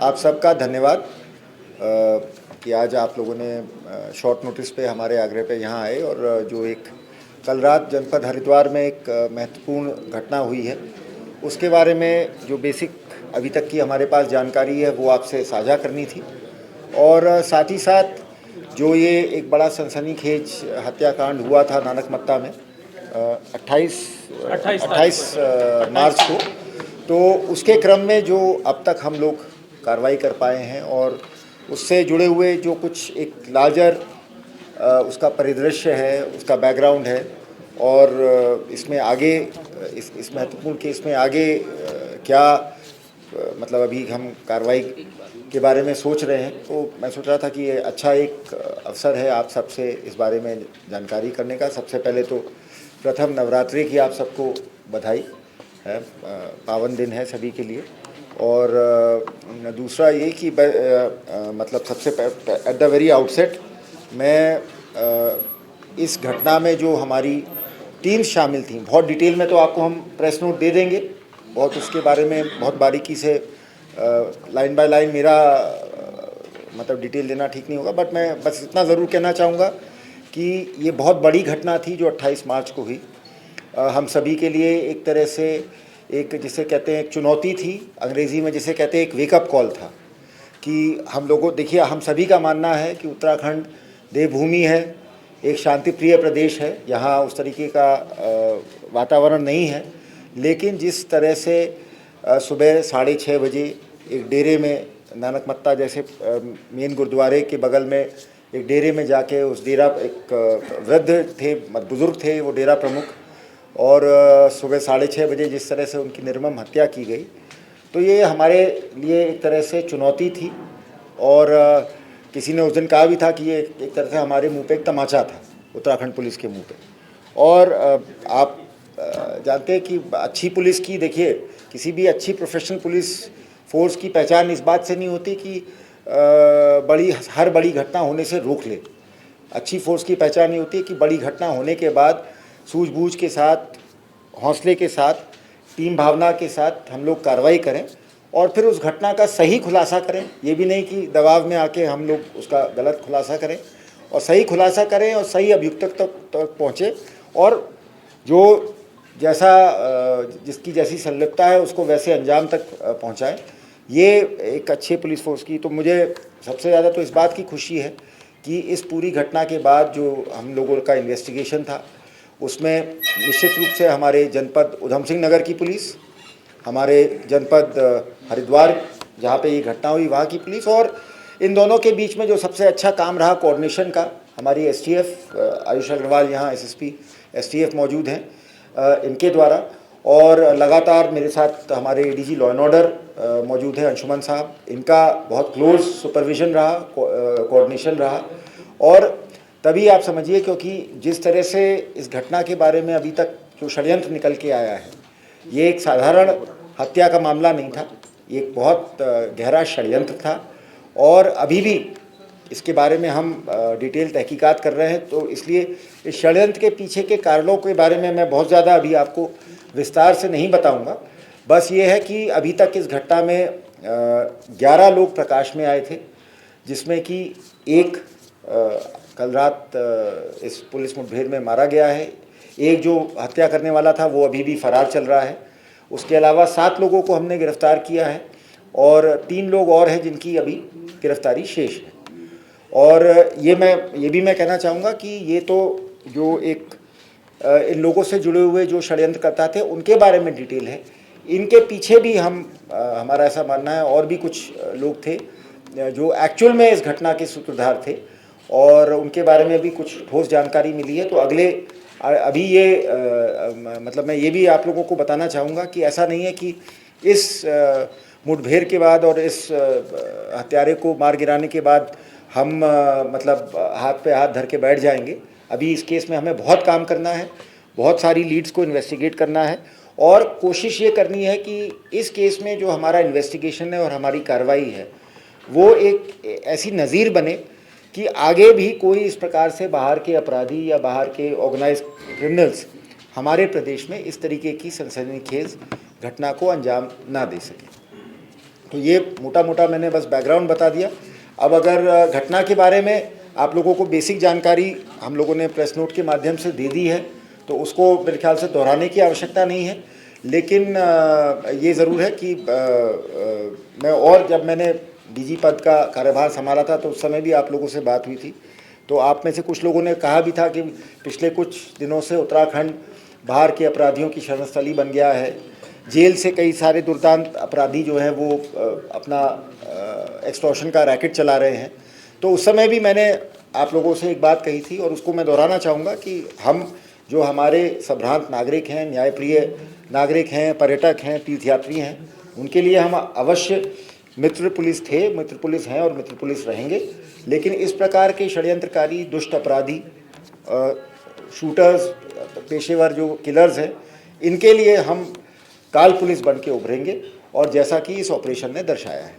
आप सबका धन्यवाद कि आज आप लोगों ने शॉर्ट नोटिस पे हमारे आग्रह पे यहाँ आए और जो एक कल रात जनपद हरिद्वार में एक महत्वपूर्ण घटना हुई है उसके बारे में जो बेसिक अभी तक की हमारे पास जानकारी है वो आपसे साझा करनी थी। और साथ ही साथ जो ये एक बड़ा सनसनीखेज हत्याकांड हुआ था नानकमत्ता में 28 मार्च को, तो उसके क्रम में जो अब तक हम लोग कार्रवाई कर पाए हैं और उससे जुड़े हुए जो कुछ एक लार्जर उसका परिदृश्य है, उसका बैकग्राउंड है और इसमें आगे इस महत्वपूर्ण केस में आगे क्या मतलब अभी हम कार्रवाई के बारे में सोच रहे हैं। तो मैं सोच रहा था कि ये अच्छा एक अवसर है आप सबसे इस बारे में जानकारी करने का। सबसे पहले तो प्रथम नवरात्रि की आप सबको बधाई है, पावन दिन है सभी के लिए। और दूसरा ये कि मतलब सबसे एट द वेरी आउटसेट मैं इस घटना में जो हमारी टीम शामिल थी, बहुत डिटेल में तो आपको हम प्रेस नोट दे देंगे, बहुत उसके बारे में बहुत बारीकी से लाइन बाय लाइन मेरा मतलब डिटेल देना ठीक नहीं होगा, बट मैं बस इतना ज़रूर कहना चाहूँगा कि ये बहुत बड़ी घटना थी जो 28 मार्च को हुई। हम सभी के लिए एक तरह से एक जिसे कहते हैं एक चुनौती थी, अंग्रेज़ी में जिसे कहते हैं एक वेकअप कॉल था कि हम लोगों, देखिए हम सभी का मानना है कि उत्तराखंड देवभूमि है, एक शांति प्रिय प्रदेश है, यहाँ उस तरीके का वातावरण नहीं है। लेकिन जिस तरह से सुबह 6:30 बजे एक डेरे में नानकमत्ता जैसे मेन गुरुद्वारे के बगल में एक डेरे में जाके उस डेरा एक वृद्ध थे, बुज़ुर्ग थे वो डेरा प्रमुख, और सुबह 6:30 बजे जिस तरह से उनकी निर्मम हत्या की गई, तो ये हमारे लिए एक तरह से चुनौती थी। और किसी ने उस दिन कहा भी था कि ये एक तरह से हमारे मुंह पे एक तमाचा था, उत्तराखंड पुलिस के मुंह पे। और आप जानते हैं कि अच्छी पुलिस की, देखिए किसी भी अच्छी प्रोफेशनल पुलिस फोर्स की पहचान इस बात से नहीं होती कि हर बड़ी घटना होने से रोक ले। अच्छी फोर्स की पहचान ये होती है कि बड़ी घटना होने के बाद सूझबूझ के साथ, हौसले के साथ, टीम भावना के साथ हम लोग कार्रवाई करें और फिर उस घटना का सही खुलासा करें। ये भी नहीं कि दबाव में आके हम लोग उसका गलत खुलासा करें, और सही खुलासा करें और सही अभियुक्त तक पहुँचे और जो जैसा जिसकी जैसी संलिप्तता है उसको वैसे अंजाम तक पहुँचाएँ। ये एक अच्छे पुलिस फोर्स की, तो मुझे सबसे ज़्यादा तो इस बात की खुशी है कि इस पूरी घटना के बाद जो हम लोगों का इन्वेस्टिगेशन था उसमें निश्चित रूप से हमारे जनपद उधम सिंह नगर की पुलिस, हमारे जनपद हरिद्वार जहाँ पे ये घटना हुई वहाँ की पुलिस, और इन दोनों के बीच में जो सबसे अच्छा काम रहा कोऑर्डिनेशन का, हमारी एसटीएफ आयुष अग्रवाल यहाँ एसएसपी एसटीएफ मौजूद हैं इनके द्वारा, और लगातार मेरे साथ हमारे एडीजी लॉ एंड ऑर्डर मौजूद है अंशुमन साहब, इनका बहुत क्लोज सुपरविजन रहा, कोऑर्डिनेशन रहा। और तभी आप समझिए, क्योंकि जिस तरह से इस घटना के बारे में अभी तक जो षड्यंत्र निकल के आया है, ये एक साधारण हत्या का मामला नहीं था, ये एक बहुत गहरा षड्यंत्र था और अभी भी इसके बारे में हम डिटेल तहकीकात कर रहे हैं। तो इसलिए इस षड्यंत्र के पीछे के कारणों के बारे में मैं बहुत ज़्यादा अभी आपको विस्तार से नहीं बताऊंगा। बस ये है कि अभी तक इस घटना में 11 लोग प्रकाश में आए थे, जिसमें कि एक कल रात इस पुलिस मुठभेड़ में मारा गया है, एक जो हत्या करने वाला था वो अभी भी फरार चल रहा है। उसके अलावा 7 लोगों को हमने गिरफ्तार किया है और 3 लोग और हैं जिनकी अभी गिरफ्तारी शेष है। और ये भी मैं कहना चाहूँगा कि ये तो जो एक इन लोगों से जुड़े हुए जो षड्यंत्रकर्ता थे उनके बारे में डिटेल है, इनके पीछे भी हमारा ऐसा मानना है और भी कुछ लोग थे जो एक्चुअल में इस घटना के सूत्रधार थे और उनके बारे में भी कुछ ठोस जानकारी मिली है। तो अभी ये मतलब मैं ये भी आप लोगों को बताना चाहूँगा कि ऐसा नहीं है कि इस मुठभेड़ के बाद और इस हत्यारे को मार गिराने के बाद हम मतलब हाथ पे हाथ धर के बैठ जाएंगे। अभी इस केस में हमें बहुत काम करना है, बहुत सारी लीड्स को इन्वेस्टिगेट करना है और कोशिश ये करनी है कि इस केस में जो हमारा इन्वेस्टिगेशन है और हमारी कार्रवाई है वो एक ऐसी नज़ीर बने कि आगे भी कोई इस प्रकार से बाहर के अपराधी या बाहर के ऑर्गेनाइज्ड क्रिमिनल्स हमारे प्रदेश में इस तरीके की सनसनीखेज घटना को अंजाम ना दे सके। तो ये मोटा मोटा मैंने बस बैकग्राउंड बता दिया। अब अगर घटना के बारे में आप लोगों को बेसिक जानकारी हम लोगों ने प्रेस नोट के माध्यम से दे दी है, तो उसको मेरे ख्याल से दोहराने की आवश्यकता नहीं है। लेकिन ये ज़रूर है कि मैं, और जब मैंने डीजी पद का कार्यभार संभाला था तो उस समय भी आप लोगों से बात हुई थी, तो आप में से कुछ लोगों ने कहा भी था कि पिछले कुछ दिनों से उत्तराखंड बाहर के अपराधियों की शरणस्थली बन गया है। जेल से कई सारे दुर्दांत अपराधी जो हैं वो अपना एक्सटॉर्शन का रैकेट चला रहे हैं। तो उस समय भी मैंने आप लोगों से एक बात कही थी और उसको मैं दोहराना चाहूँगा कि हम जो हमारे संभ्रांत नागरिक हैं, न्यायप्रिय नागरिक हैं, पर्यटक हैं, तीर्थयात्री हैं, उनके लिए हम अवश्य मित्र पुलिस थे, मित्र पुलिस हैं और मित्र पुलिस रहेंगे। लेकिन इस प्रकार के षड्यंत्रकारी, दुष्ट अपराधी, शूटर्स, पेशेवर जो किलर्स हैं, इनके लिए हम काल पुलिस बन के उभरेंगे, और जैसा कि इस ऑपरेशन ने दर्शाया है।